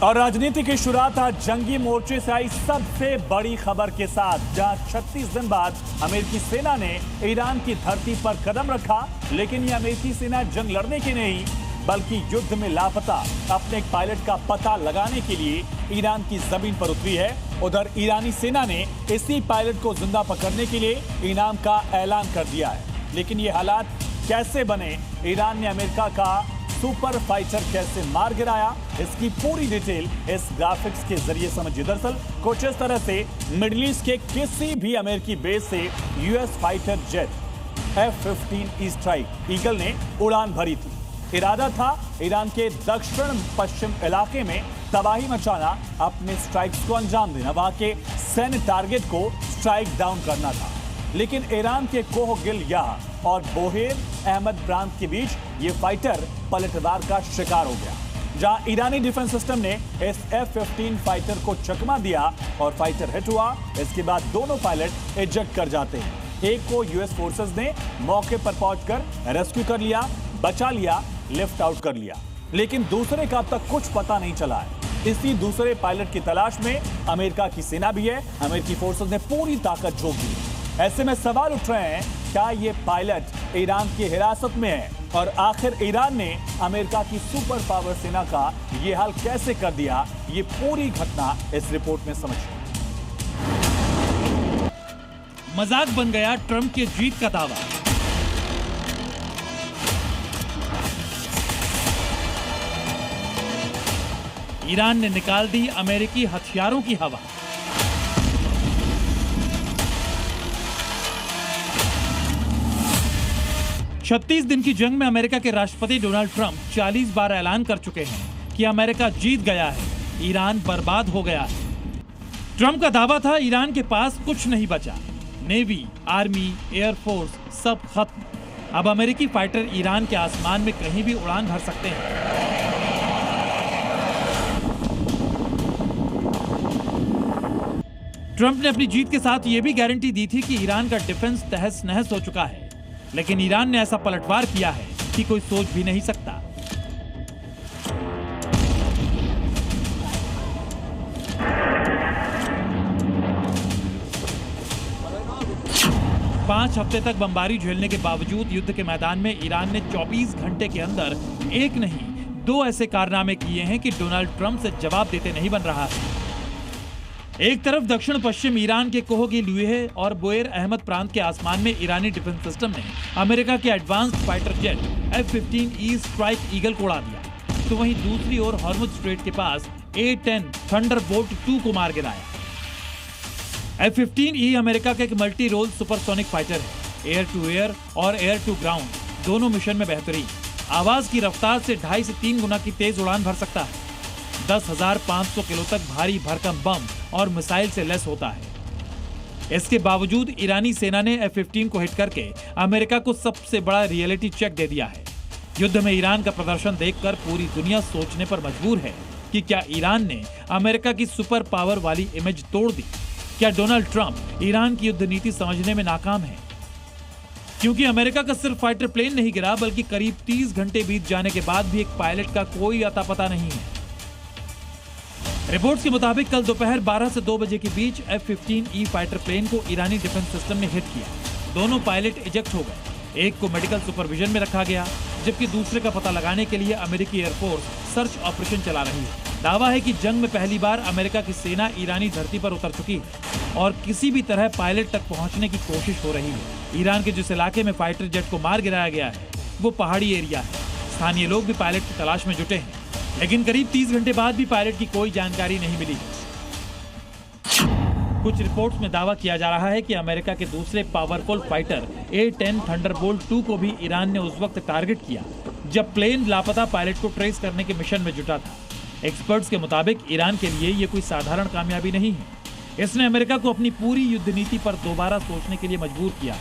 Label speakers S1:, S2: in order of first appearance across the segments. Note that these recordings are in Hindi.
S1: और राजनीति की शुरुआत आज जंगी मोर्चे से आई सबसे बड़ी खबर के साथ, जहां 36 दिन बाद अमेरिकी सेना ने ईरान की धरती पर कदम रखा। लेकिन ये अमेरिकी सेना जंग लड़ने की नहीं, बल्कि युद्ध में लापता अपने एक पायलट का पता लगाने के लिए ईरान की जमीन पर उतरी है। उधर ईरानी सेना ने इसी पायलट को जिंदा पकड़ने के लिए इनाम का ऐलान कर दिया है। लेकिन ये हालात कैसे बने, ईरान ने अमेरिका का सुपर फाइटर कैसे मार गिराया, इसकी पूरी डिटेल इस ग्राफिक्स के जरिए समझिए। दरअसल कुछ इस तरह से मिडिल ईस्ट के किसी भी अमेरिकी बेस से US fighter jet F-15E strike eagle ने उड़ान भरी थी। इरादा था ईरान के दक्षिण पश्चिम इलाके में तबाही मचाना, अपने स्ट्राइक्स को अंजाम देना, वहां के सैन्य टारगेट को स्ट्राइक डाउन करना था। लेकिन ईरान के कोह गिल-याह और बोहेर अहमद प्रांत के बीच ये फाइटर पलटवार का शिकार हो गया, जहां ईरानी डिफेंस सिस्टम ने इस F-15 फाइटर को चकमा दिया और फाइटर हिट हुआ। इसके बाद दोनों पायलट इजेक्ट कर जाते हैं। एक को यूएस फोर्सेस ने मौके पर पहुंचकर रेस्क्यू कर लिया, बचा लिया, लिफ्ट आउट कर लिया। लेकिन दूसरे का अब तक कुछ पता नहीं चला है। इसी दूसरे पायलट की तलाश में अमेरिका की सेना भी है। अमेरिकी फोर्सेस ने पूरी ताकत झोंक दी। ऐसे में सवाल उठ रहे हैं, क्या ये पायलट ईरान की हिरासत में है? और आखिर ईरान ने अमेरिका की सुपर पावर सेना का ये हाल कैसे कर दिया? ये पूरी घटना इस रिपोर्ट में समझिए।
S2: मजाक बन गया ट्रंप के जीत का दावा। ईरान ने निकाल दी अमेरिकी हथियारों की हवा। छत्तीस दिन की जंग में अमेरिका के राष्ट्रपति डोनाल्ड ट्रंप 40 बार ऐलान कर चुके हैं कि अमेरिका जीत गया है, ईरान बर्बाद हो गया है। ट्रंप का दावा था ईरान के पास कुछ नहीं बचा, नेवी, आर्मी, एयरफोर्स सब खत्म। अब अमेरिकी फाइटर ईरान के आसमान में कहीं भी उड़ान भर सकते हैं। ट्रंप ने अपनी जीत के साथ यह भी गारंटी दी थी कि ईरान का डिफेंस तहस नहस हो चुका है। लेकिन ईरान ने ऐसा पलटवार किया है कि कोई सोच भी नहीं सकता। पांच हफ्ते तक बमबारी झेलने के बावजूद युद्ध के मैदान में ईरान ने 24 घंटे के अंदर एक नहीं 2 ऐसे कारनामे किए हैं कि डोनाल्ड ट्रंप से जवाब देते नहीं बन रहा है। एक तरफ दक्षिण पश्चिम ईरान के कोह गिल-याह और बोहेर अहमद प्रांत के आसमान में ईरानी डिफेंस सिस्टम ने अमेरिका के advanced fighter jet F-15E strike eagle को उड़ा दिया, तो वहीं दूसरी ओर हॉर्मुज स्ट्रेट के पास A-10 थंडरबोल्ट 2 को मार गिराया। F-15E अमेरिका का एक मल्टी रोल सुपरसोनिक फाइटर है। एयर टू एयर और एयर टू ग्राउंड दोनों मिशन में बेहतरीन। आवाज की रफ्तार से 2.5 से 3 गुना की तेज उड़ान भर सकता है। 10,500 किलो तक भारी भरकम बम और मिसाइल से लैस होता है। इसके बावजूद ईरानी सेना ने F-15 को हिट करके अमेरिका को सबसे बड़ा रियलिटी चेक दे दिया है। युद्ध में ईरान का प्रदर्शन देखकर पूरी दुनिया सोचने पर मजबूर है कि क्या ईरान ने अमेरिका की सुपर पावर वाली इमेज तोड़ दी? क्या डोनाल्ड ट्रंप ईरान की युद्ध नीति समझने में नाकाम है? क्योंकि अमेरिका का सिर्फ फाइटर प्लेन नहीं गिरा, बल्कि करीब 30 घंटे बीत जाने के बाद भी एक पायलट का कोई अता पता नहीं है। रिपोर्ट्स के मुताबिक कल दोपहर 12 से 2 बजे के बीच F-15E फाइटर प्लेन को ईरानी डिफेंस सिस्टम ने हिट किया। दोनों पायलट इजेक्ट हो गए। एक को मेडिकल सुपरविजन में रखा गया, जबकि दूसरे का पता लगाने के लिए अमेरिकी एयरफोर्स सर्च ऑपरेशन चला रही है। दावा है कि जंग में पहली बार अमेरिका की सेना ईरानी धरती पर उतर चुकी है और किसी भी तरह पायलट तक पहुंचने की कोशिश हो रही है। ईरान के जिस इलाके में फाइटर जेट को मार गिराया गया है वो पहाड़ी एरिया है। स्थानीय लोग भी पायलट की तलाश में जुटे हैं, लेकिन करीब 30 घंटे बाद भी पायलट की कोई जानकारी नहीं मिली। कुछ रिपोर्ट्स में दावा किया जा रहा है कि अमेरिका के दूसरे पावरफुल फाइटर A-10 थंडरबोल्ट 2 को भी ईरान ने उस वक्त टारगेट किया जब प्लेन लापता पायलट को ट्रेस करने के मिशन में जुटा था। एक्सपर्ट्स के मुताबिक ईरान के लिए ये कोई साधारण कामयाबी नहीं है। इसने अमेरिका को अपनी पूरी युद्ध नीति पर दोबारा सोचने के लिए मजबूर किया,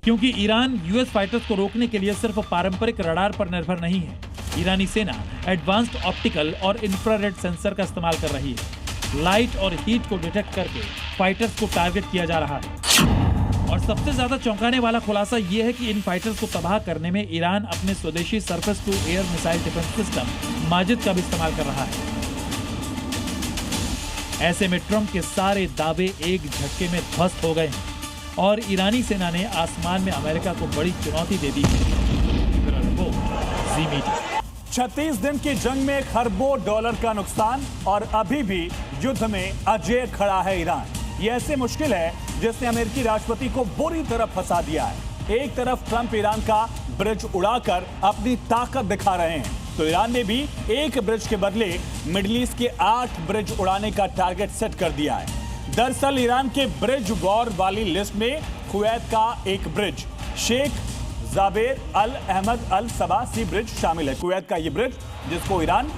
S2: क्योंकि ईरान यूएस फाइटर्स को रोकने के लिए सिर्फ पारंपरिक रडार पर निर्भर नहीं है। ईरानी सेना एडवांस्ड ऑप्टिकल और इंफ्रारेड सेंसर का इस्तेमाल कर रही है। लाइट और हीट को डिटेक्ट करके फाइटर्स को टारगेट किया जा रहा है और सबसे ज्यादा चौंकाने वाला खुलासा यह है कि इन फाइटर्स को तबाह करने में ईरान अपने स्वदेशी surface to air missile defence system Majid का भी इस्तेमाल कर रहा है। ऐसे में ट्रंप के सारे दावे एक झटके में ध्वस्त हो गए हैं और ईरानी सेना ने आसमान में अमेरिका को बड़ी चुनौती दे दी है।
S1: 36 दिन की जंग में खरबों डॉलर का नुकसान और अभी भी युद्ध में अजेय खड़ा है ईरान। ये ऐसे मुश्किल है जिसने अमेरिकी राष्ट्रपति को बुरी तरह फंसा दिया है। एक तरफ ट्रंप ईरान का ब्रिज उड़ाकर अपनी ताकत दिखा रहे हैं, तो ईरान ने भी एक ब्रिज के बदले मिडिल ईस्ट के 8 ब्रिज उड़ाने का टारगेट सेट कर दिया है। दरअसल ईरान के ब्रिज वॉर वाली लिस्ट में कुवैत का एक ब्रिज शेख जाबेर अल अहमद अल सबा सी ब्रिज शामिल है। कुवैत का ये ब्रिज जिसको ईरान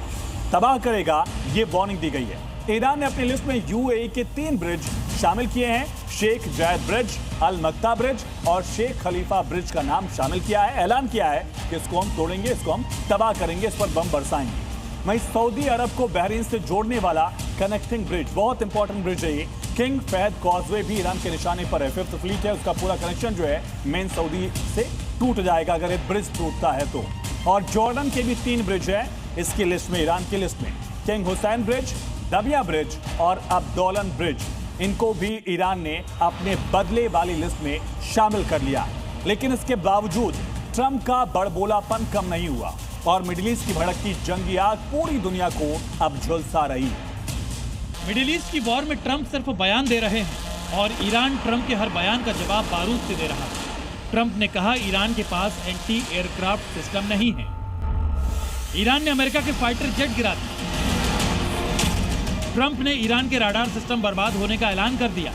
S1: तबाह करेगा, ये वार्निंग दी गई है। ईरान ने अपनी लिस्ट में यूएई के 3 ब्रिज शामिल किए हैं। शेख जायद ब्रिज, अल मक्ता ब्रिज और शेख खलीफा ब्रिज का नाम शामिल किया है। ऐलान किया है कि इसको हम तोड़ेंगे, इसको हम तबाह करेंगे, इस पर बम बरसाएंगे। वहीं सऊदी अरब को बहरीन से जोड़ने वाला कनेक्टिंग ब्रिज, बहुत इंपॉर्टेंट ब्रिज है ये, किंग फहद कॉजवे भी ईरान के निशाने पर है। 5th फ्लीट है, उसका पूरा कनेक्शन जो है मेन सऊदी से टूट जाएगा अगर ये ब्रिज टूटता है तो। और जॉर्डन के भी 3 ब्रिज है इसकी लिस्ट में, ईरान की लिस्ट में, किंग हुसैन ब्रिज, दबिया ब्रिज और अब्दोलन ब्रिज। इनको भी ईरान ने अपने बदले वाली लिस्ट में शामिल कर लिया। लेकिन इसके बावजूद ट्रंप का बड़बोलापन कम नहीं हुआ और मिडिल ईस्ट की भड़कती जंगी आग पूरी दुनिया को अब झुलसा रही है।
S2: मिडिल ईस्ट की वॉर में ट्रंप सिर्फ बयान दे रहे हैं और ईरान ट्रंप के हर बयान का जवाब बारूद से दे रहा है। ट्रंप ने कहा ईरान के पास एंटी एयरक्राफ्ट सिस्टम नहीं है। ईरान ने अमेरिका के फाइटर जेट गिरा दिए। ट्रंप ने ईरान के राडार सिस्टम बर्बाद होने का ऐलान कर दिया।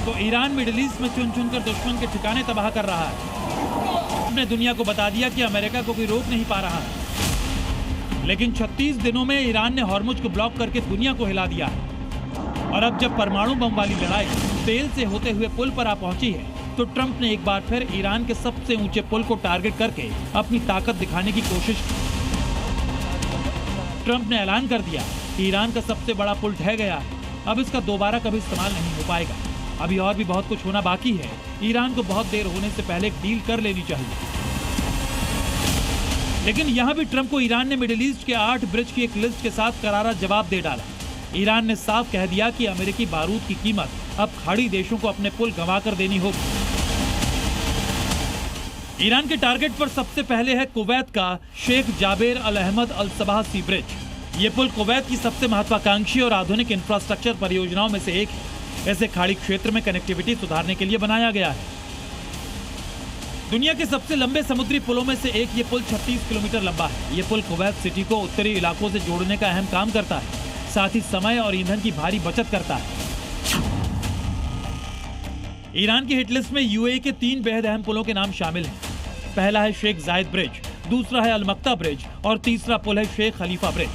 S2: तो ईरान मिडिल ईस्ट में चुन चुनकर दुश्मन के ठिकाने तबाह कर रहा है। उसने दुनिया को बता दिया कि अमेरिका को कोई रोक नहीं पा रहा है। लेकिन 36 दिनों में ईरान ने हॉर्मुज को ब्लॉक करके दुनिया को हिला दिया है। और अब जब परमाणु बम वाली लड़ाई तेल से होते हुए पुल पर आ पहुंची है, तो ट्रंप ने एक बार फिर ईरान के सबसे ऊंचे पुल को टारगेट करके अपनी ताकत दिखाने की कोशिश की। ट्रंप ने ऐलान कर दिया कि ईरान का सबसे बड़ा पुल ढह गया है, अब इसका दोबारा कभी इस्तेमाल नहीं हो पाएगा। अभी और भी बहुत कुछ होना बाकी है। ईरान को बहुत देर होने से पहले डील कर लेनी चाहिए। लेकिन यहां भी ट्रंप को ईरान ने मिडिल ईस्ट के 8 ब्रिज की एक लिस्ट के साथ करारा जवाब दे डाला। ईरान ने साफ कह दिया कि अमेरिकी बारूद की कीमत अब खाड़ी देशों को अपने पुल गंवाकर देनी होगी। ईरान के टारगेट पर सबसे पहले है कुवैत का शेख जाबेर अल अहमद अल सबा सी ब्रिज। ये पुल कुवैत की सबसे महत्वाकांक्षी और आधुनिक इंफ्रास्ट्रक्चर परियोजनाओं में से एक है। ऐसे खाड़ी क्षेत्र में कनेक्टिविटी सुधारने के लिए बनाया गया है। दुनिया के सबसे लंबे समुद्री पुलों में से एक ये पुल 36 किलोमीटर लंबा है। ये पुल कुवैत सिटी को उत्तरी इलाकों से जोड़ने का अहम काम करता है, साथ ही समय और ईंधन की भारी बचत करता है। ईरान की हिटलिस्ट में यूएई के 3 बेहद अहम पुलों के नाम शामिल हैं। पहला है शेख जायद ब्रिज, दूसरा है अल मक्ता ब्रिज और तीसरा पुल है शेख खलीफा ब्रिज।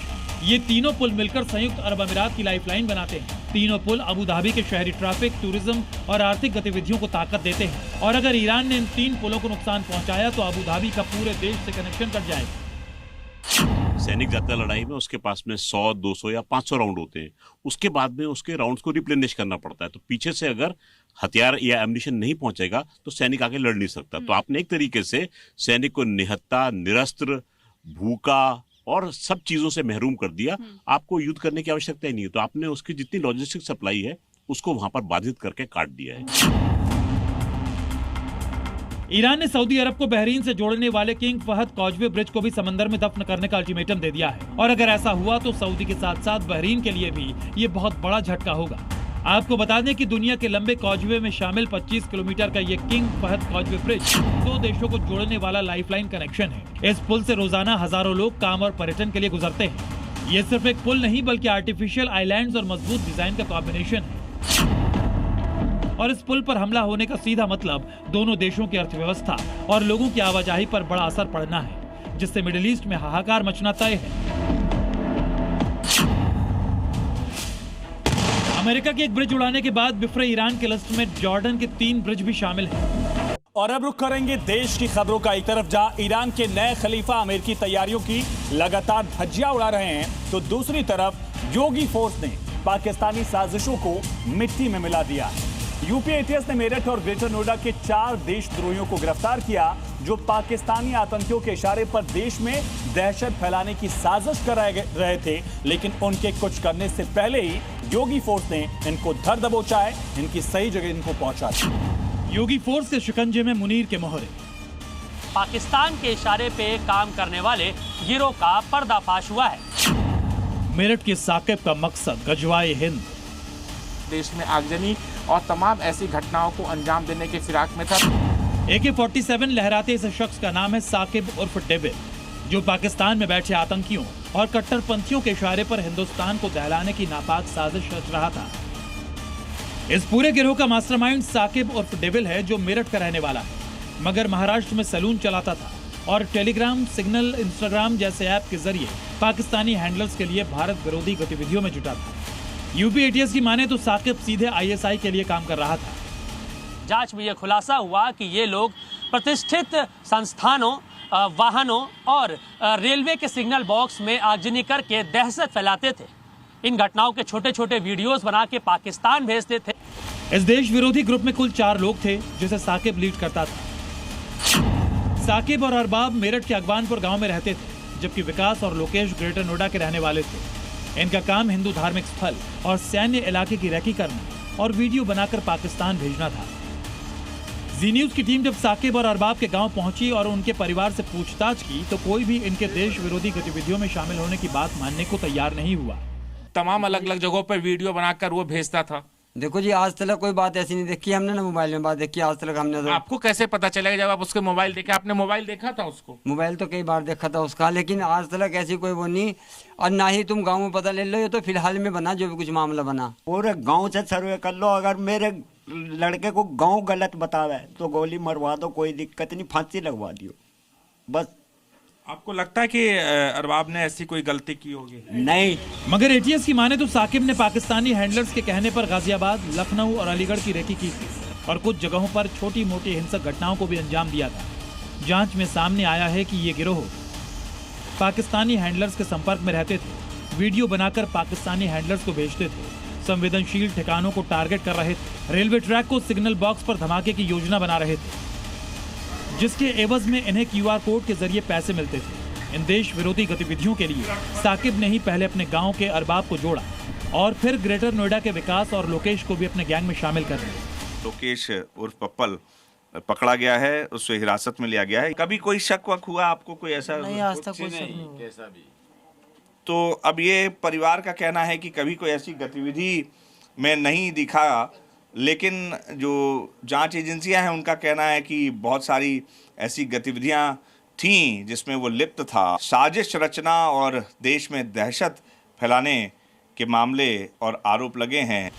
S2: ये तीनों पुल मिलकर संयुक्त अरब अमीरात की लाइफलाइन बनाते हैं। तीनों पुल अबू धाबी के शहरी ट्रैफिक, टूरिज्म और आर्थिक गतिविधियों को ताकत देते हैं। और अगर ईरान ने इन 3 पुलों को नुकसान पहुंचाया तो अबू धाबी का पूरे देश से कनेक्शन कट जाएगा।
S3: सैनिक जाता लड़ाई में उसके पास में 100, 200 या 500 राउंड होते हैं। उसके बाद में उसके राउंड्स को रिप्लेनिश करना पड़ता है। तो पीछे से अगर हथियार या एम्युनिशन नहीं पहुंचेगा तो सैनिक आगे लड़ नहीं सकता। तो आपने एक तरीके से सैनिक को निहत्ता, निरस्त्र, भूखा और सब चीजों से महरूम कर दिया। आपको युद्ध करने की आवश्यकता ही नहीं है। तो आपने उसकी जितनी लॉजिस्टिक सप्लाई है उसको वहां पर बाधित करके काट दिया है।
S2: ईरान ने सऊदी अरब को बहरीन से जोड़ने वाले किंग फहद कॉजवे ब्रिज को भी समंदर में दफन करने का अल्टीमेटम दे दिया है। और अगर ऐसा हुआ तो सऊदी के साथ साथ बहरीन के लिए भी ये बहुत बड़ा झटका होगा। आपको बता दें कि दुनिया के लंबे कॉजवे में शामिल 25 किलोमीटर का ये किंग फहद कॉजवे ब्रिज 2 देशों को जोड़ने वाला लाइफलाइन कनेक्शन है। इस पुल से रोजाना हजारों लोग काम और पर्यटन के लिए गुजरते हैं। ये सिर्फ एक पुल नहीं बल्कि आर्टिफिशियल आइलैंड्स और मजबूत डिजाइन का कॉम्बिनेशन है। और इस पुल पर हमला होने का सीधा मतलब दोनों देशों की अर्थव्यवस्था और लोगों की आवाजाही पर बड़ा असर पड़ना है, जिससे मिडिल ईस्ट में हाहाकार मचना तय है। अमेरिका के एक ब्रिज उड़ाने के बाद बिफरे ईरान के लिस्ट में जॉर्डन के 3 ब्रिज भी शामिल हैं।
S1: और अब रुक करेंगे देश की खबरों का। एक तरफ जहां ईरान के नए खलीफा अमेरिकी तैयारियों की लगातार धज्जियां उड़ा रहे हैं, तो दूसरी तरफ योगी फोर्स ने पाकिस्तानी साजिशों को मिट्टी में मिला दिया। यूपी एटीएस ने मेरठ और ग्रेटर नोएडा के 4 देशद्रोहियों को गिरफ्तार किया जो पाकिस्तानी आतंकियों के इशारे पर देश में दहशत फैलाने की साजिश कर रहे थे, लेकिन उनके कुछ करने से पहले ही योगी फोर्स ने इनको धर दबोचा है, इनकी सही जगह इनको पहुंचा दिया।
S2: योगी फोर्स के शिकंजे में मुनीर के मोहरे।
S4: पाकिस्तान के इशारे पे काम करने वाले गिरोह का पर्दाफाश हुआ है।
S2: मेरठ के साकिब का मकसद गजवाए हिंद।
S5: देश में आगजनी और तमाम ऐसी घटनाओं को अंजाम देने के फिराक में था।
S2: AK-47 लहराते इस शख्स का नाम है साकिब उर्फ डेविड, जो पाकिस्तान में बैठे आतंकियों और कट्टरपंथियों के इशारे पर हिंदुस्तान को दहलाने की नापाक साजिश रच रहा था। इस पूरे गिरोह का मास्टरमाइंड साकिब उर्फ डेविल है, जो मेरठ का रहने वाला है, मगर महाराष्ट्र में सैलून चलाता था और टेलीग्राम, सिग्नल, इंस्टाग्राम जैसे ऐप के जरिए पाकिस्तानी हैंडलर्स के लिए भारत विरोधी गतिविधियों में जुटा था। यूपी एटीएस की माने तो साकिब सीधे ISI के लिए काम कर रहा था।
S4: जांच में यह खुलासा हुआ कि ये लोग प्रतिष्ठित संस्थानों, वाहनों और रेलवे के सिग्नल बॉक्स में आगजनी करके दहशत फैलाते थे। इन घटनाओं के छोटे छोटे वीडियोस बना के पाकिस्तान भेजते थे।
S2: इस देश विरोधी ग्रुप में कुल 4 लोग थे, जिसे साकिब लीड करता था। साकिब और अरबाब मेरठ के अगवानपुर गांव में रहते थे, जबकि विकास और लोकेश ग्रेटर नोएडा के रहने वाले थे। इनका काम हिंदू धार्मिक स्थल और सैन्य इलाके की रैकी करना और वीडियो बनाकर पाकिस्तान भेजना था। जी न्यूज की टीम जब साकिब और अरबाब के गांव पहुंची और उनके परिवार से पूछताछ की, तो कोई भी इनके देश विरोधी गतिविधियों में शामिल होने की बात मानने को तैयार नहीं हुआ।
S5: तमाम अलग अलग जगहों पर वीडियो बनाकर वो भेजता था।
S6: देखो जी, आज तक कोई बात ऐसी नहीं देखी हमने, ना मोबाइल में बात देखी आज तक हमने। तो
S5: आपको कैसे पता चलेगा जब आप उसके मोबाइल देखे? आपने मोबाइल देखा था उसको?
S6: मोबाइल तो कई बार देखा था उसका, लेकिन आज तक ऐसी कोई वो नहीं। और ना ही तुम गांव में पता ले लो, ये तो फिलहाल में बना जो भी कुछ मामला बना।
S7: पूरे गांव से सर्वे कर लो, अगर मेरे लड़के को गांव गलत बतावे तो गोली मरवा दो, कोई दिक्कत नहीं, फांसी लगवा दियो बस।
S5: आपको लगता है कि अरबाब ने ऐसी कोई गलती की होगी?
S7: नहीं।
S2: मगर एटीएस की माने तो साकिब ने पाकिस्तानी हैंडलर्स के कहने पर गाजियाबाद, लखनऊ और अलीगढ़ की रेकी की थी और कुछ जगहों पर छोटी मोटी हिंसक घटनाओं को भी अंजाम दिया था। जांच में सामने आया है कि ये गिरोह पाकिस्तानी हैंडलर्स के संपर्क में रहते थे, वीडियो बनाकर पाकिस्तानी हैंडलर्स को भेजते थे, संवेदनशील ठिकानों को टारगेट कर रहे थे, रेलवे ट्रैक को सिग्नल बॉक्स पर धमाके की योजना बना रहे थे, जिसके एवज में इन्हें QR कोड के जरिए पैसे मिलते थे। इन देश विरोधी गतिविधियों के लिए साकिब ने ही पहले अपने गांव के अरबाब को जोड़ा और फिर ग्रेटर नोएडा के विकास और लोकेश को भी अपने गैंग में शामिल कर दिया।
S8: लोकेश उर्फ पप्पल पकड़ा गया है, उसे हिरासत में लिया गया है। कभी कोई शक वक हुआ आपको? कोई ऐसा
S6: नहीं, आज तक कोई शक नहीं कैसा भी।
S8: तो अब ये परिवार का कहना है कि कभी कोई ऐसी गतिविधि में नहीं दिखा, लेकिन जो जांच एजेंसियां हैं उनका कहना है कि बहुत सारी ऐसी गतिविधियां थीं जिसमें वो लिप्त था। साजिश रचना और देश में दहशत फैलाने के मामले और आरोप लगे हैं।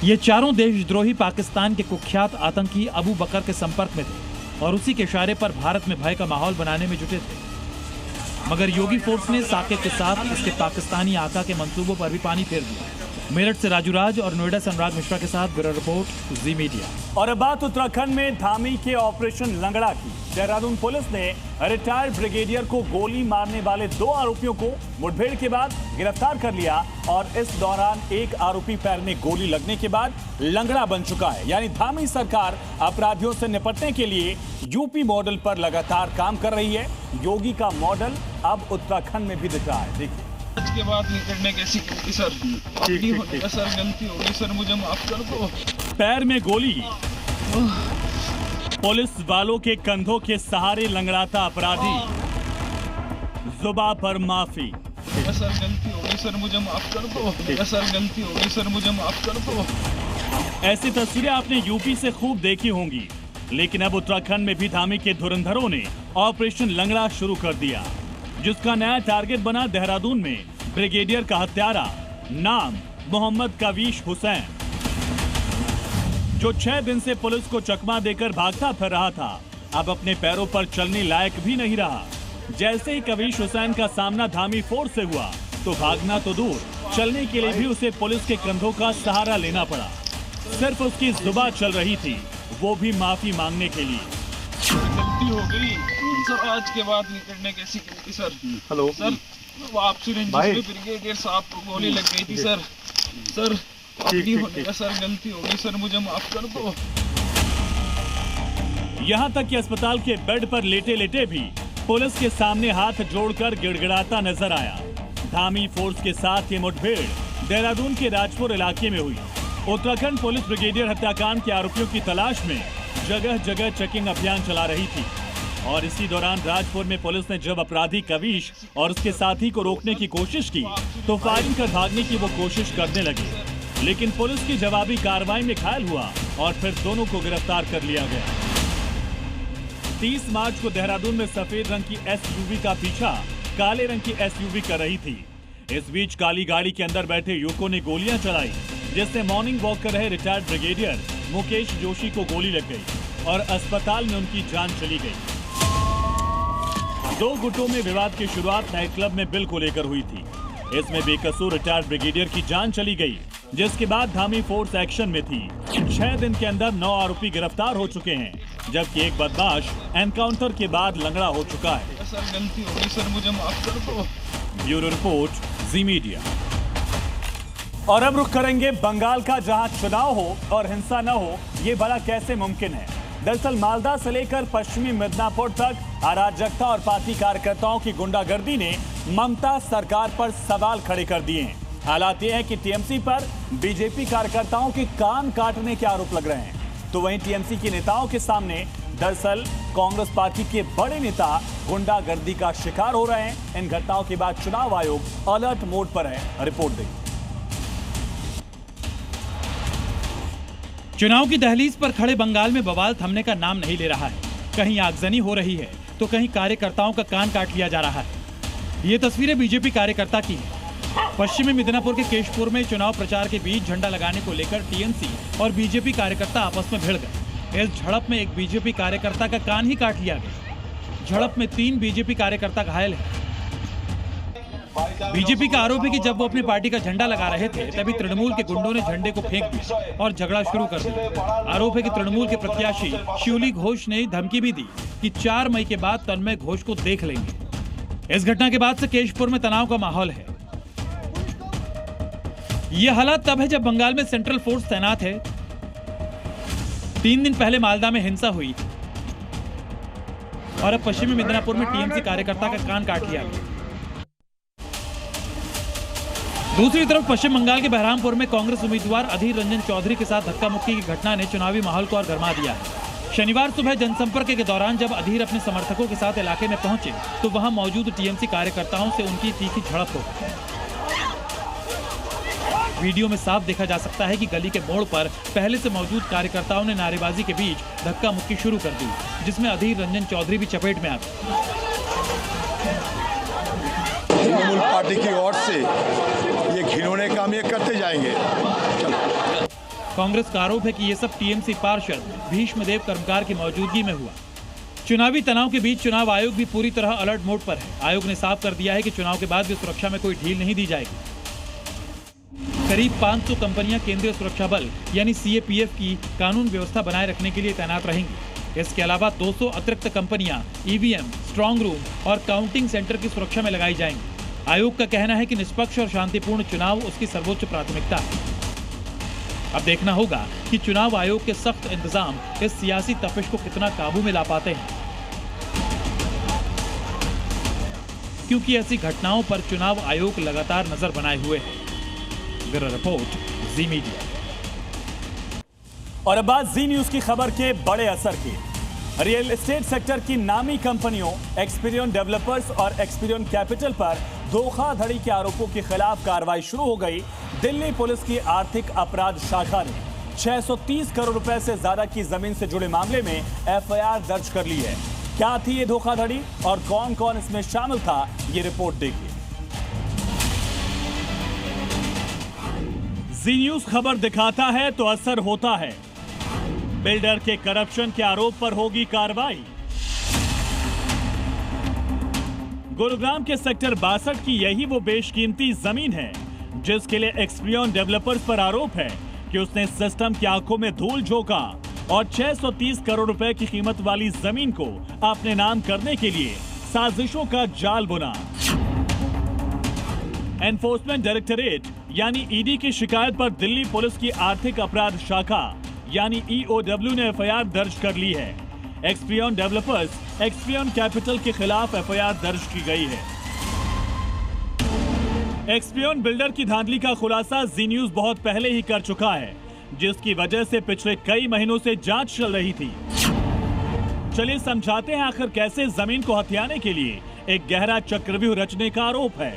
S2: ये चारों देशद्रोही पाकिस्तान के कुख्यात आतंकी अबू बकर के संपर्क में थे और उसी के इशारे पर भारत में भय का माहौल बनाने में जुटे थे। मगर योगी फोर्स ने साकिब के साथ इसके पाकिस्तानी आका के मंसूबों पर भी पानी फेर दिया। मेरठ से राजू राज और नोएडा से अनुराग मिश्रा के साथ ब्यूरो रिपोर्ट, जी मीडिया।
S1: और अब बात उत्तराखंड में धामी के ऑपरेशन लंगड़ा की। देहरादून पुलिस ने रिटायर्ड ब्रिगेडियर को गोली मारने वाले 2 आरोपियों को मुठभेड़ के बाद गिरफ्तार कर लिया और इस दौरान एक आरोपी पैर में गोली लगने के बाद लंगड़ा बन चुका है। यानी धामी सरकार अपराधियों से निपटने के लिए यूपी मॉडल पर लगातार काम कर रही है। योगी का मॉडल अब उत्तराखंड में भी दिख रहा है। देखिए।
S9: आज के बाद निकलने कैसी गलती सर? अपनी होगी सर, गलती होगी सर, मुझे माफ कर दो।
S1: पैर में गोली, पुलिस वालों के कंधों के सहारे लंगड़ाता अपराधी, जुबान पर माफी।
S9: सर गलती होगी सर, मुझे माफ कर दो। सर गलती होगी सर, मुझे माफ कर दो।
S1: ऐसी तस्वीरें आपने यूपी से खूब देखी होंगी, लेकिन अब उत्तराखंड में भी धामी के धुरंधरों ने ऑपरेशन लंगड़ा शुरू कर दिया, जिसका नया टारगेट बना देहरादून में ब्रिगेडियर का हत्यारा, नाम मोहम्मद कवीश हुसैन, जो 6 दिन से पुलिस को चकमा देकर भागता फिर रहा था, अब अपने पैरों पर चलने लायक भी नहीं रहा। जैसे ही कवीश हुसैन का सामना धामी फोर्स से हुआ तो भागना तो दूर, चलने के लिए भी उसे पुलिस के कंधों का सहारा लेना पड़ा। सिर्फ उसकी जुबान चल रही थी, वो भी माफी मांगने के लिए।
S9: गलती हो गई सर, आज के बाद निकलने कैसी गलती सर? हेलो सर, वापसी रेंज में ब्रिगेडियर साहब को गोली लग गई थी सर। सर नहीं होने सर, गलती हो गई सर, मुझे माफ कर दो।
S1: यहाँ तक कि अस्पताल के बेड पर लेटे लेटे भी पुलिस के सामने हाथ जोड़कर गिड़गिड़ाता नजर आया। धामी फोर्स के साथ ये मुठभेड़ देहरादून के राजपुर इलाके में हुई। उत्तराखंड पुलिस ब्रिगेडियर हत्याकांड के आरोपियों की तलाश में जगह जगह चेकिंग अभियान चला रही थी और इसी दौरान राजपुर में पुलिस ने जब अपराधी कविश और उसके साथी को रोकने की कोशिश की तो फायरिंग कर भागने की वो कोशिश करने लगे, लेकिन पुलिस की जवाबी कार्रवाई में घायल हुआ और फिर दोनों को गिरफ्तार कर लिया गया। 30 मार्च को देहरादून में सफेद रंग की एसयूवी का पीछा काले रंग की एसयूवी कर रही थी। इस बीच काली गाड़ी के अंदर बैठे युवकों ने गोलियां चलाई, जिससे मॉर्निंग वॉक कर रहे रिटायर्ड ब्रिगेडियर मुकेश जोशी को गोली लग गई और अस्पताल में उनकी जान चली गई। दो गुटों में विवाद की शुरुआत नाइट क्लब में बिल को लेकर हुई थी। इसमें बेकसूर रिटायर्ड ब्रिगेडियर की जान चली गई, जिसके बाद धामी फोर्स एक्शन में थी। 6 दिन के अंदर 9 आरोपी गिरफ्तार हो चुके हैं, जबकि एक बदमाश एनकाउंटर के बाद लंगड़ा हो चुका है।
S9: सर गलती हो गई सर, मुझे माफ कर दो।
S1: ब्यूरो रिपोर्ट, जी मीडिया। और अब रुख करेंगे बंगाल का, जहां चुनाव हो और हिंसा न हो, ये भला कैसे मुमकिन है। दरअसल मालदा से लेकर पश्चिमी मिदनापुर तक अराजकता और पार्टी कार्यकर्ताओं की गुंडागर्दी ने ममता सरकार पर सवाल खड़े कर दिए हैं। हालात ये है कि टीएमसी पर बीजेपी कार्यकर्ताओं के कान काटने के आरोप लग रहे हैं, तो वहीं टीएमसी के नेताओं के सामने दरअसल कांग्रेस पार्टी के बड़े नेता गुंडागर्दी का शिकार हो रहे हैं। इन घटनाओं के बाद चुनाव आयोग अलर्ट मोड पर है। रिपोर्ट देखिए।
S2: चुनाव की दहलीज पर खड़े बंगाल में बवाल थमने का नाम नहीं ले रहा है। कहीं आगजनी हो रही है तो कहीं कार्यकर्ताओं का कान काट लिया जा रहा है। ये तस्वीरें बीजेपी कार्यकर्ता की है। पश्चिमी मिदनापुर के केशपुर में चुनाव प्रचार के बीच झंडा लगाने को लेकर टीएमसी और बीजेपी कार्यकर्ता आपस में भिड़ गए। इस झड़प में एक बीजेपी कार्यकर्ता का कान ही काट लिया गया। झड़प में 3 बीजेपी कार्यकर्ता घायल हैं। बीजेपी का आरोप है कि जब वो अपनी पार्टी का झंडा लगा रहे थे तभी तृणमूल के गुंडों ने झंडे को फेंक दिया और झगड़ा शुरू कर दिया। आरोप है कि तृणमूल के प्रत्याशी शिवली घोष ने धमकी भी दी कि 4 मई के बाद तन्मय घोष को देख लेंगे। इस घटना के बाद से केशपुर में तनाव का माहौल है। यह हालात तब है जब बंगाल में सेंट्रल फोर्स तैनात है। 3 दिन पहले मालदा में हिंसा हुई और अब पश्चिमी मिदनापुर में टीएमसी कार्यकर्ता का कान काट लिया गया। दूसरी तरफ पश्चिम बंगाल के बहरामपुर में कांग्रेस उम्मीदवार अधीर रंजन चौधरी के साथ धक्का मुक्की की घटना ने चुनावी माहौल को और गर्मा दिया है। शनिवार सुबह जनसंपर्क के दौरान जब अधीर अपने समर्थकों के साथ इलाके में पहुंचे तो वहां मौजूद टीएमसी कार्यकर्ताओं से उनकी तीखी झड़प हो गई। वीडियो में साफ देखा जा सकता है कि गली के मोड़ पर पहले से मौजूद कार्यकर्ताओं ने नारेबाजी के बीच धक्का मुक्की शुरू कर दी, जिसमें अधीर रंजन चौधरी भी चपेट में आ गए।
S10: तृणमूल पार्टी की ओर से ये घिनौने काम ये करते जाएंगे।
S2: कांग्रेस का आरोप है कि ये सब टीएमसी पार्षद भीष्मदेव कर्मकार की मौजूदगी में हुआ। चुनावी तनाव के बीच चुनाव आयोग भी पूरी तरह अलर्ट मोड पर है। आयोग ने साफ कर दिया है कि चुनाव के बाद भी सुरक्षा में कोई ढील नहीं दी जाएगी। करीब 500 कंपनियां केंद्रीय सुरक्षा बल यानी सीएपीएफ की कानून व्यवस्था बनाए रखने के लिए तैनात रहेंगी। इसके अलावा 200 अतिरिक्त कंपनियां ईवीएम, स्ट्रांग रूम और काउंटिंग सेंटर की सुरक्षा में लगाई जाएंगी। आयोग का कहना है कि निष्पक्ष और शांतिपूर्ण चुनाव उसकी सर्वोच्च प्राथमिकता है। अब देखना होगा कि चुनाव आयोग के सख्त इंतजाम इस सियासी तपिश को कितना काबू में ला पाते हैं, क्योंकि ऐसी घटनाओं पर चुनाव आयोग लगातार नजर बनाए हुए है। ब्यूरो रिपोर्ट, जी मीडिया।
S1: और अब बात जी न्यूज की खबर के बड़े असर की। रियल एस्टेट सेक्टर की नामी कंपनियों एक्सपीरियन डेवलपर्स और एक्सपीरियन कैपिटल पर धोखाधड़ी के आरोपों के खिलाफ कार्रवाई शुरू हो गई। दिल्ली पुलिस की आर्थिक अपराध शाखा ने 630 करोड़ रुपए से ज्यादा की जमीन से जुड़े मामले में एफआईआर दर्ज कर ली है। क्या थी ये धोखाधड़ी और कौन कौन इसमें शामिल था, ये रिपोर्ट देखिए। जी न्यूज खबर दिखाता है तो असर होता है। बिल्डर के करप्शन के आरोप पर होगी कार्रवाई। गुरुग्राम के सेक्टर 62 की यही वो बेशकीमती जमीन है जिसके लिए एक्सपीरियन डेवलपर्स पर आरोप है कि उसने सिस्टम की आंखों में धूल झोंका और 630 करोड़ रुपए की कीमत वाली जमीन को अपने नाम करने के लिए साजिशों का जाल बुना। एनफोर्समेंट डायरेक्टरेट यानी ईडी की शिकायत पर दिल्ली पुलिस की आर्थिक अपराध शाखा यानी EOW ने FIR दर्ज कर ली है। एक्सपीरियन डेवलपर्स, एक्सपीरियन कैपिटल के खिलाफ FIR दर्ज की गई है। एक्सपीरियन बिल्डर की धांधली का खुलासा जी न्यूज बहुत पहले ही कर चुका है, जिसकी वजह से पिछले कई महीनों से जांच चल रही थी। चलिए समझाते हैं आखिर कैसे जमीन को हथियाने के लिए एक गहरा चक्रव्यूह रचने का आरोप है।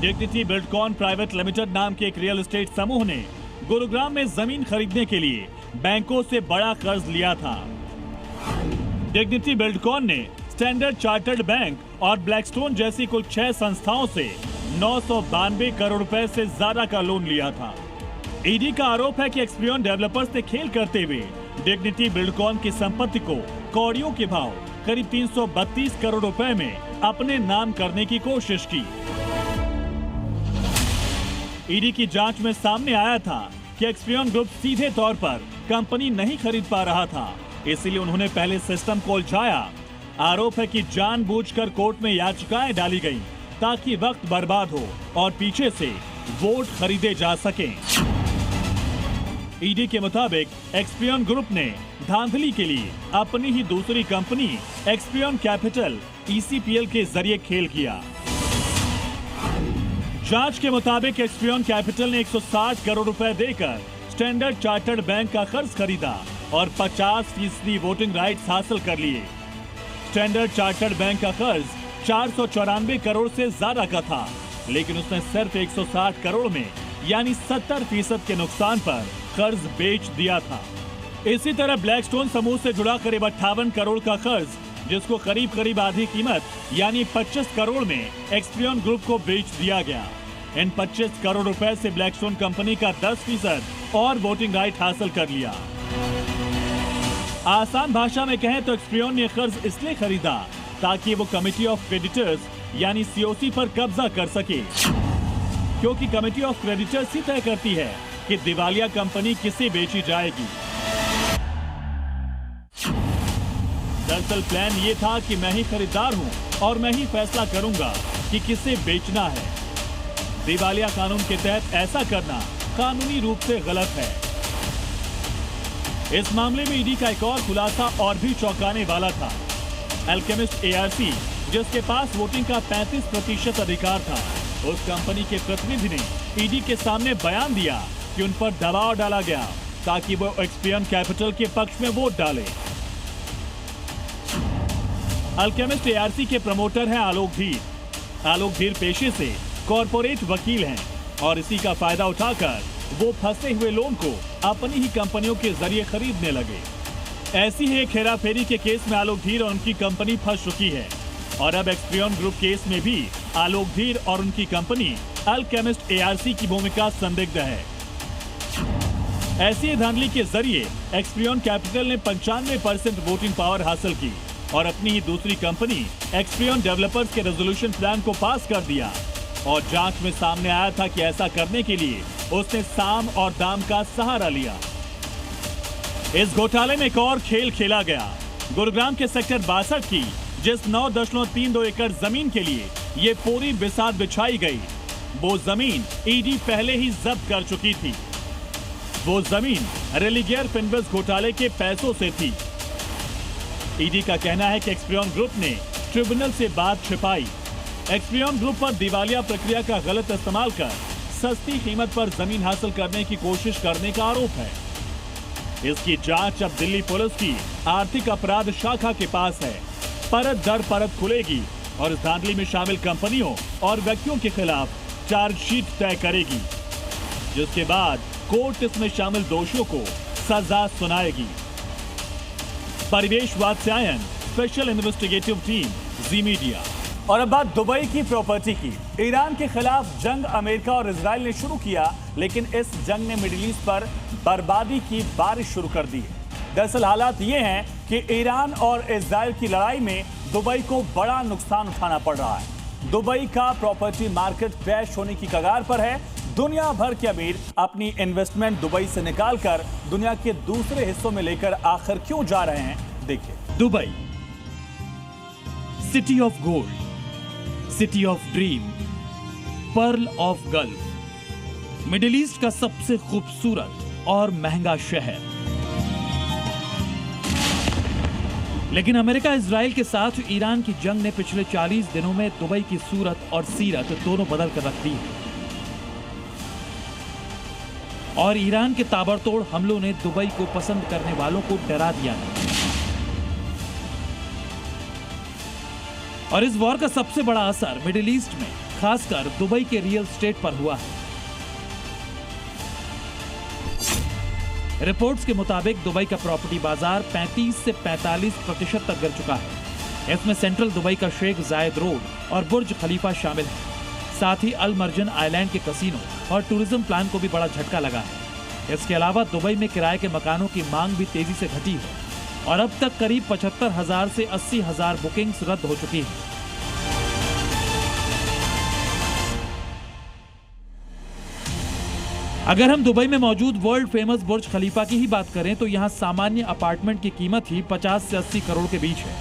S1: डिग्निटी बिल्डकॉन प्राइवेट लिमिटेड नाम के एक रियल एस्टेट समूह ने गुरुग्राम में जमीन खरीदने के लिए बैंकों से बड़ा कर्ज लिया था। डिग्निटी बिल्डकॉन ने स्टैंडर्ड चार्टर्ड बैंक और ब्लैकस्टोन जैसी कुल 6 संस्थाओं से 992 करोड़ रुपए से ज्यादा का लोन लिया था। ईडी का आरोप है कि एक्सपीरियन डेवलपर्स ने खेल करते हुए डिग्निटी बिल्डकॉन की संपत्ति को कौड़ियों के भाव करीब 332 करोड़ रुपए में अपने नाम करने की कोशिश की। ईडी की जांच में सामने आया था कि एक्सपीरियन ग्रुप सीधे तौर पर कंपनी नहीं खरीद पा रहा था, इसलिए उन्होंने पहले सिस्टम को उलझाया। आरोप है कि जानबूझकर कोर्ट में याचिकाएं डाली गईं ताकि वक्त बर्बाद हो और पीछे से वोट खरीदे जा सकें। ईडी के मुताबिक एक्सपीरियन ग्रुप ने धांधली के लिए अपनी ही दूसरी कंपनी एक्सपीरियन कैपिटल ECPL के जरिए खेल किया। जांच के मुताबिक एक्सपीरियन कैपिटल ने 160 करोड़ रुपए देकर स्टैंडर्ड चार्टर्ड बैंक का कर्ज खरीदा और 50% वोटिंग राइट्स हासिल कर लिए। स्टैंडर्ड चार्टर्ड बैंक का कर्ज 494 करोड़ से ज्यादा का था, लेकिन उसने सिर्फ 160 करोड़ में यानी 70% के नुकसान पर कर्ज बेच दिया था। इसी तरह ब्लैकस्टोन समूह से जुड़ा करीब 58 करोड़ का कर्ज, जिसको करीब आधी कीमत यानी 25 करोड़ में एक्सपीरियन ग्रुप को बेच दिया गया। इन 25 करोड़ रुपए से ब्लैकस्टोन कंपनी का 10% और वोटिंग राइट हासिल कर लिया। आसान भाषा में कहें तो एक्सपीरियन ने कर्ज इसलिए खरीदा ताकि वो कमेटी ऑफ क्रेडिटर्स यानी COC पर कब्जा कर सके, क्योंकि कमेटी ऑफ क्रेडिटर्स ही तय करती है कि दिवालिया कंपनी किसे बेची जाएगी। दरअसल प्लान ये था कि मैं ही खरीदार हूं और मैं ही फैसला करूंगा कि किसे बेचना है। दिवालिया कानून के तहत ऐसा करना कानूनी रूप से गलत है। इस मामले में ईडी का एक और खुलासा और भी चौंकाने वाला था। अल्केमिस्ट ARC, जिसके पास वोटिंग का 35% अधिकार था, उस कंपनी के प्रतिनिधि ने ईडी के सामने बयान दिया कि उन पर दबाव डाला गया ताकि वो एक्सपीरियन कैपिटल के पक्ष में वोट डाले। अल्केमिस्ट ARC के प्रमोटर हैं आलोक धीर। आलोक धीर पेशे से कॉरपोरेट वकील हैं और इसी का फायदा उठाकर वो फंसे हुए लोन को अपनी ही कंपनियों के जरिए खरीदने लगे। ऐसी ही एक हेराफेरी के केस में आलोक धीर और उनकी कंपनी फंस चुकी है और अब एक्सपीरियन ग्रुप केस में भी आलोक धीर और उनकी कंपनी अल्केमिस्ट ARC की भूमिका संदिग्ध है। ऐसी धांधली के जरिए एक्सपीरियन कैपिटल ने 95% वोटिंग पावर हासिल की और अपनी ही दूसरी कंपनी एक्सपीरियन डेवलपर्स के रेजोल्यूशन प्लान को पास कर दिया। और जांच में सामने आया था कि ऐसा करने के लिए उसने साम और दाम का सहारा लिया। इस घोटाले में एक और खेल खेला गया। गुरुग्राम के सेक्टर 62 की जिस 9.32 एकड़ जमीन के लिए ये पूरी बिसात बिछाई गई, वो जमीन ईडी पहले ही जब्त कर चुकी थी। वो जमीन रेलिगेयर फिनवेस्ट घोटाले के पैसों से थी। ईडी का कहना है कि एक्सपीरियन ग्रुप ने ट्रिब्यूनल से बात छिपाई। एक्सपीरियन ग्रुप पर दिवालिया प्रक्रिया का गलत इस्तेमाल कर सस्ती कीमत पर जमीन हासिल करने की कोशिश करने का आरोप है। इसकी जांच अब दिल्ली पुलिस की आर्थिक अपराध शाखा के पास है। परत दर परत खुलेगी और इस धांधली में शामिल कंपनियों और व्यक्तियों के खिलाफ चार्जशीट तय करेगी, जिसके बाद कोर्ट इसमें शामिल दोषियों को सजा सुनाएगी। परिवेश वात्स्यायन, स्पेशल इन्वेस्टिगेटिव टीम, जी मीडिया। और अब बात दुबई की प्रॉपर्टी की। ईरान के खिलाफ जंग अमेरिका और इजराइल ने शुरू किया, लेकिन इस जंग ने मिडिल ईस्ट पर बर्बादी की बारिश शुरू कर दी है। दरअसल हालात ये हैं कि ईरान और इजराइल की लड़ाई में दुबई को बड़ा नुकसान उठाना पड़ रहा है। दुबई का प्रॉपर्टी मार्केट क्रैश होने की कगार पर है। दुनिया भर के अमीर अपनी इन्वेस्टमेंट दुबई से निकालकर दुनिया के दूसरे हिस्सों में लेकर आखिर क्यों जा रहे हैं, देखिए।
S2: Dubai, city of gold, city of dream, pearl of gulf, middle east का सबसे खूबसूरत और महंगा शहर। लेकिन अमेरिका इजराइल के साथ ईरान की जंग ने पिछले 40 दिनों में दुबई की सूरत और सीरत दोनों बदल कर रख दी है। और ईरान के ताबड़तोड़ हमलों ने दुबई को पसंद करने वालों को डरा दिया है। और इस वॉर का सबसे बड़ा असर मिडिल ईस्ट में खासकर दुबई के रियल एस्टेट पर हुआ है। रिपोर्ट्स के मुताबिक दुबई का प्रॉपर्टी बाजार 35 से 45% तक गिर चुका है। इसमें सेंट्रल दुबई का शेख जायद रोड और बुर्ज खलीफा शामिल है। साथ ही अल मर्जन आइलैंड के कसीनो और टूरिज्म प्लान को भी बड़ा झटका लगा है। इसके अलावा दुबई में किराए के मकानों की मांग भी तेजी से घटी है और अब तक करीब 75,000 से 80,000 बुकिंग्स रद्द हो चुकी है। अगर हम दुबई में मौजूद वर्ल्ड फेमस बुर्ज खलीफा की ही बात करें तो यहाँ सामान्य अपार्टमेंट की कीमत ही 50 से 80 करोड़ के बीच है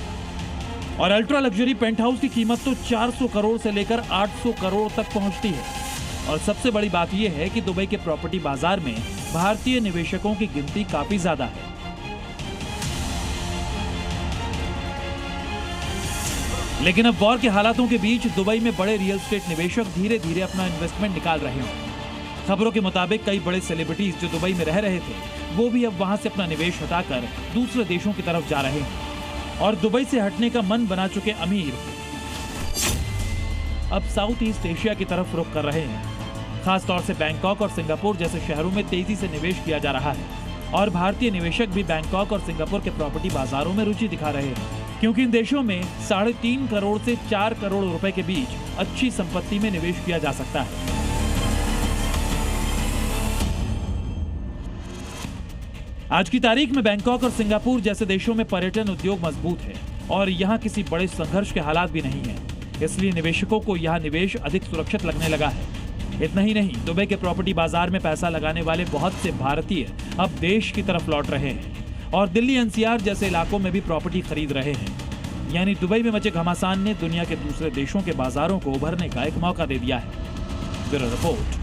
S2: और अल्ट्रा लग्जरी पेंट हाउस की कीमत तो 400 करोड़ से लेकर 800 करोड़ तक पहुंचती है। और सबसे बड़ी बात यह है कि दुबई के प्रॉपर्टी बाजार में भारतीय निवेशकों की गिनती काफी ज्यादा है। लेकिन अब वॉर के हालातों के बीच दुबई में बड़े रियल एस्टेट निवेशक धीरे धीरे अपना इन्वेस्टमेंट निकाल रहे हैं। खबरों के मुताबिक कई बड़े सेलिब्रिटीज जो दुबई में रह रहे थे वो भी अब वहां से अपना निवेश हटाकर दूसरे देशों की तरफ जा रहे हैं और दुबई से हटने का मन बना चुके अमीर अब साउथ ईस्ट एशिया की तरफ रुख कर रहे हैं। खास तौर से बैंकॉक और सिंगापुर जैसे शहरों में तेजी से निवेश किया जा रहा है और भारतीय निवेशक भी बैंकॉक और सिंगापुर के प्रॉपर्टी बाजारों में रुचि दिखा रहे हैं क्योंकि इन देशों में 3.5 करोड़ से 4 करोड़ रुपए के बीच अच्छी संपत्ति में निवेश किया जा सकता है। आज की तारीख में बैंकॉक और सिंगापुर जैसे देशों में पर्यटन उद्योग मजबूत है और यहाँ किसी बड़े संघर्ष के हालात भी नहीं है, इसलिए निवेशकों को यहाँ निवेश अधिक सुरक्षित लगने लगा है। इतना ही नहीं, दुबई के प्रॉपर्टी बाजार में पैसा लगाने वाले बहुत से भारतीय अब देश की तरफ लौट रहे हैं और दिल्ली एनसीआर जैसे इलाकों में भी प्रॉपर्टी खरीद रहे हैं। यानी दुबई में मचे घमासान ने दुनिया के दूसरे देशों के बाजारों को उभरने का एक मौका दे दिया है। Bureau report.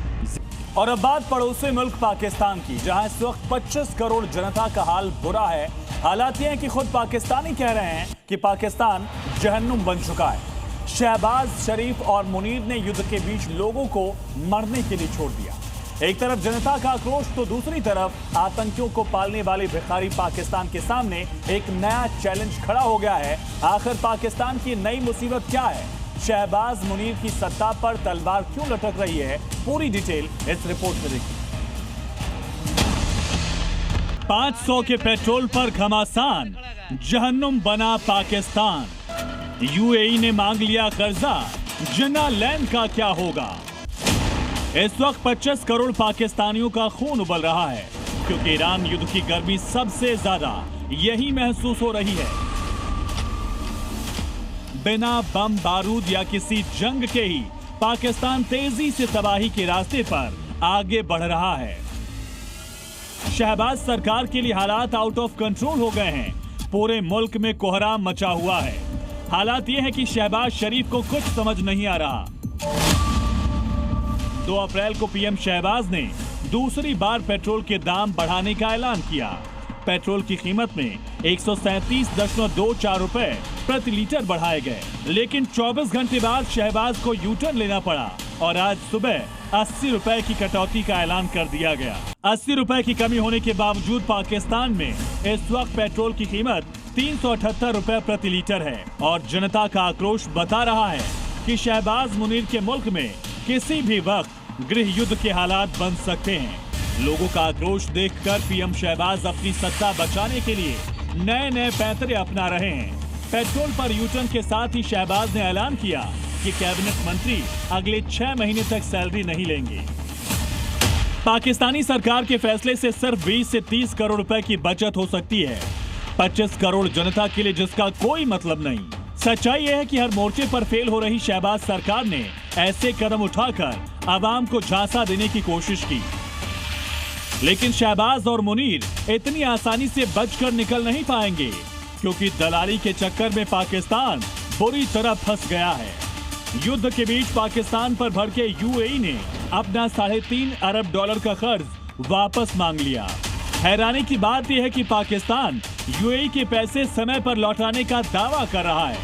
S1: और अब बात पड़ोसी मुल्क पाकिस्तान की, जहां इस वक्त 25 करोड़ जनता का हाल बुरा है। हालात ये हैं कि खुद पाकिस्तानी कह रहे हैं कि पाकिस्तान जहन्नुम बन चुका है। शहबाज शरीफ और मुनीर ने युद्ध के बीच लोगों को मरने के लिए छोड़ दिया। एक तरफ जनता का आक्रोश तो दूसरी तरफ आतंकियों को पालने वाले भिखारी पाकिस्तान के सामने एक नया चैलेंज खड़ा हो गया है। आखिर पाकिस्तान की नई मुसीबत क्या है? शहबाज मुनीर की सत्ता पर तलवार क्यों लटक रही है? पूरी डिटेल इस रिपोर्ट में देखिए। 500 के पेट्रोल पर घमासान, जहन्नुम बना पाकिस्तान। यूएई ने मांग लिया कर्जा, जिन्ना लैंड का क्या होगा? इस वक्त 25 करोड़ पाकिस्तानियों का खून उबल रहा है क्योंकि ईरान युद्ध की गर्मी सबसे ज्यादा यही महसूस हो रही है। बिना बम बारूद या किसी जंग के ही पाकिस्तान तेजी से तबाही के रास्ते पर आगे बढ़ रहा है। शहबाज सरकार के लिए हालात आउट ऑफ कंट्रोल हो गए हैं। पूरे मुल्क में कोहराम मचा हुआ है। हालात ये है कि शहबाज शरीफ को कुछ समझ नहीं आ रहा। 2 अप्रैल को पीएम शहबाज ने दूसरी बार पेट्रोल के दाम बढ़ाने का ऐलान किया। पेट्रोल की कीमत में 137.24 रुपए प्रति लीटर बढ़ाए गए, लेकिन 24 घंटे बाद शहबाज को यू टर्न लेना पड़ा और आज सुबह 80 रुपए की कटौती का ऐलान कर दिया गया। 80 रुपए की कमी होने के बावजूद पाकिस्तान में इस वक्त पेट्रोल की कीमत 378 रुपए प्रति लीटर है और जनता का आक्रोश बता रहा है कि शहबाज मुनीर के मुल्क में किसी भी वक्त गृह युद्ध के हालात बन सकते हैं। लोगों का आक्रोश देखकर पीएम शहबाज अपनी सत्ता बचाने के लिए नए नए पैंतरे अपना रहे हैं। पेट्रोल पर यूटर्न के साथ ही शहबाज ने ऐलान किया कि कैबिनेट मंत्री अगले 6 महीने तक सैलरी नहीं लेंगे। पाकिस्तानी सरकार के फैसले से सिर्फ 20 से 30 करोड़ रुपए की बचत हो सकती है, 25 करोड़ जनता के लिए जिसका कोई मतलब नहीं। सच्चाई यह है कि हर मोर्चे पर फेल हो रही शहबाज सरकार ने ऐसे कदम उठाकर आवाम को झांसा देने की कोशिश की, लेकिन शहबाज और मुनीर इतनी आसानी से बचकर निकल नहीं पाएंगे क्योंकि दलाली के चक्कर में पाकिस्तान बुरी तरह फंस गया है। युद्ध के बीच पाकिस्तान पर भड़के यूएई ने अपना $3.5 अरब का कर्ज वापस मांग लिया। हैरानी की बात यह है कि पाकिस्तान यूएई के पैसे समय पर लौटाने का दावा कर रहा है।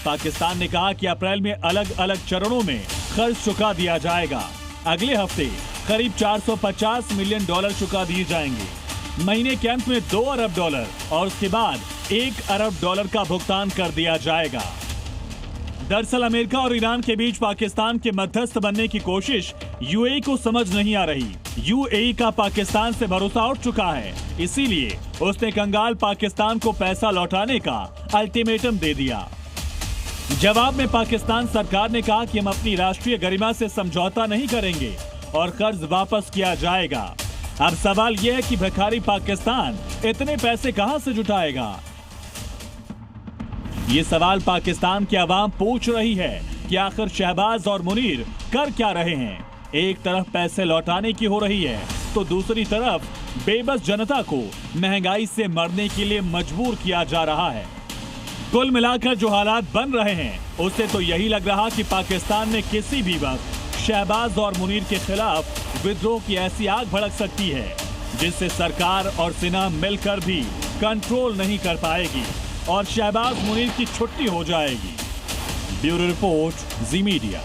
S1: पाकिस्तान ने कहा कि अप्रैल में अलग अलग चरणों में कर्ज चुका दिया जाएगा। अगले हफ्ते करीब $450 मिलियन चुका दिए जाएंगे। महीने के अंत में $2 अरब और उसके बाद $1 अरब का भुगतान कर दिया जाएगा। दरअसल अमेरिका और ईरान के बीच पाकिस्तान के मध्यस्थ बनने की कोशिश यूएई को समझ नहीं आ रही। यूएई का पाकिस्तान से भरोसा उठ चुका है, इसीलिए उसने कंगाल पाकिस्तान को पैसा लौटाने का अल्टीमेटम दे दिया। जवाब में पाकिस्तान सरकार ने कहा कि हम अपनी राष्ट्रीय गरिमा से समझौता नहीं करेंगे और कर्ज वापस किया जाएगा। अब सवाल यह है कि भिखारी पाकिस्तान इतने पैसे कहां से जुटाएगा? ये सवाल पाकिस्तान की आवाम पूछ रही है कि आखिर शहबाज और मुनीर कर क्या रहे हैं। एक तरफ पैसे लौटाने की हो रही है तो दूसरी तरफ बेबस जनता को महंगाई से मरने के लिए मजबूर किया जा रहा है। कुल मिलाकर जो हालात बन रहे हैं उससे तो यही लग रहा कि पाकिस्तान में किसी भी वक्त शहबाज और मुनीर के खिलाफ विद्रोह की ऐसी आग भड़क सकती है जिससे सरकार और सेना मिलकर भी कंट्रोल नहीं कर पाएगी और शहबाज मुनीर की छुट्टी हो जाएगी। ब्यूरो रिपोर्ट, जी मीडिया।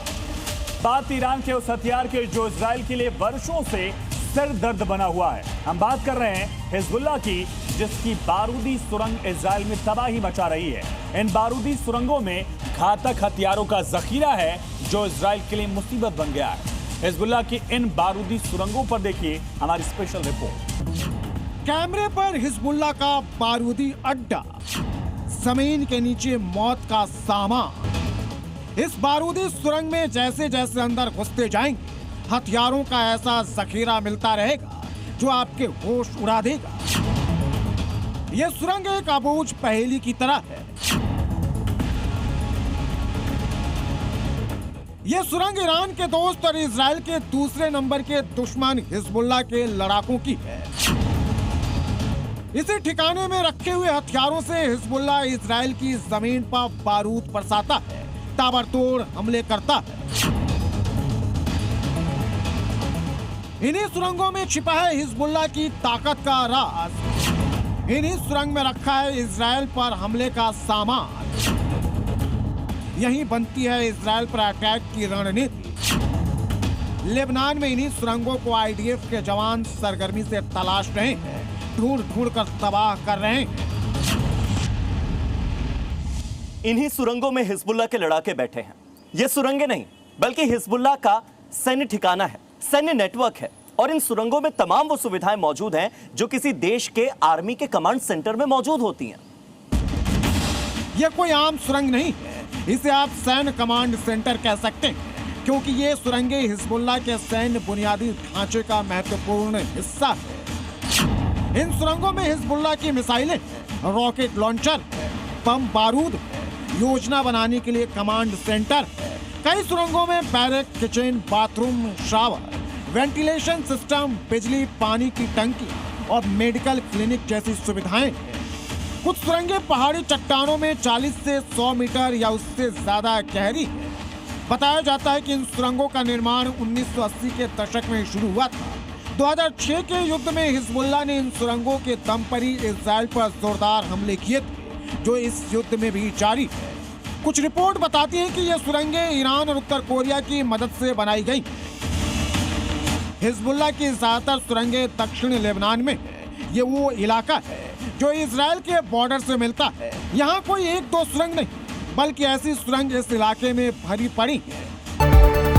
S1: बात ईरान के उस हथियार के जो इजराइल के लिए वर्षों से सिर दर्द बना हुआ है। हम बात कर रहे हैं हिजबुल्लाह की, जिसकी बारूदी सुरंग इजराइल में तबाही मचा रही है। इन बारूदी सुरंगों में घातक हथियारों का जखीरा है जो इजराइल के लिए मुसीबत बन गया है। हिजबुल्लाह की इन बारूदी सुरंगों पर देखिए हमारी स्पेशल रिपोर्ट।
S11: कैमरे पर हिजबुल्लाह का बारूदी अड्डा, जमीन के नीचे मौत का सामान। इस बारूदी सुरंग में जैसे जैसे अंदर घुसते जाएंगे हथियारों का ऐसा जखीरा मिलता रहेगा जो आपके होश उड़ा देगा। यह सुरंग एक अबूझ पहेली की तरह है। यह सुरंग ईरान के दोस्त और इजराइल के दूसरे नंबर के दुश्मन हिजबुल्लाह के लड़ाकों की है। इसी ठिकाने में रखे हुए हथियारों से हिजबुल्लाह इजराइल की जमीन पर बारूद बरसाता है, ताबड़तोड़ हमले करता है। इन्हीं सुरंगों में छिपा है हिजबुल्लाह की ताकत का राज। इन्हीं सुरंग में रखा है इजराइल पर हमले का सामान। यहीं बनती है इजराइल पर अटैक की रणनीति। लेबनान में इन्हीं सुरंगों को आईडीएफ के जवान सरगर्मी से तलाश रहे हैं, ढूंढ ढूंढ कर तबाह कर रहे हैं।
S12: इन्हीं सुरंगों में हिजबुल्लाह के लड़ाके बैठे हैं। ये सुरंगें नहीं बल्कि हिजबुल्लाह का सैन्य ठिकाना है, सैन्य नेटवर्क है और इन सुरंगों में तमाम वो सुविधाएं मौजूद हैं जो किसी देश के आर्मी के कमांड सेंटर में मौजूद होती हैं।
S11: यह कोई आम सुरंग नहीं है, इसे आप सैन्य कमांड सेंटर कह सकते हैं क्योंकि ये सुरंगें हिजबुल्लाह के सैन्य बुनियादी ढांचे का महत्वपूर्ण हिस्सा है। इन सुरंगों में हिजबुल्लाह की मिसाइलें, रॉकेट लॉन्चर, बम बारूद, योजना बनाने के लिए कमांड सेंटर। कई सुरंगों में barrack, kitchen, bathroom, shower, ventilation system, बिजली, पानी की टंकी और मेडिकल क्लिनिक जैसी सुविधाएं हैं। कुछ सुरंगें पहाड़ी चट्टानों में 40 से 100 मीटर या उससे ज्यादा गहरी है। बताया जाता है कि इन सुरंगों का निर्माण 1980 के दशक में शुरू हुआ था। 2006 के युद्ध में हिजबुल्लाह ने इन सुरंगों के दम पर ही इजराइल पर जोरदार हमले किए थे, जो इस युद्ध में भी जारी है। कुछ रिपोर्ट बताती है कि ये सुरंगें ईरान और उत्तर कोरिया की मदद से बनाई गई। हिजबुल्लाह की ज्यादातर सुरंगें दक्षिण लेबनान में है। ये वो इलाका है जो इजराइल के बॉर्डर से मिलता है। यहाँ कोई एक दो सुरंग नहीं बल्कि ऐसी सुरंग इस इलाके में भरी पड़ी है।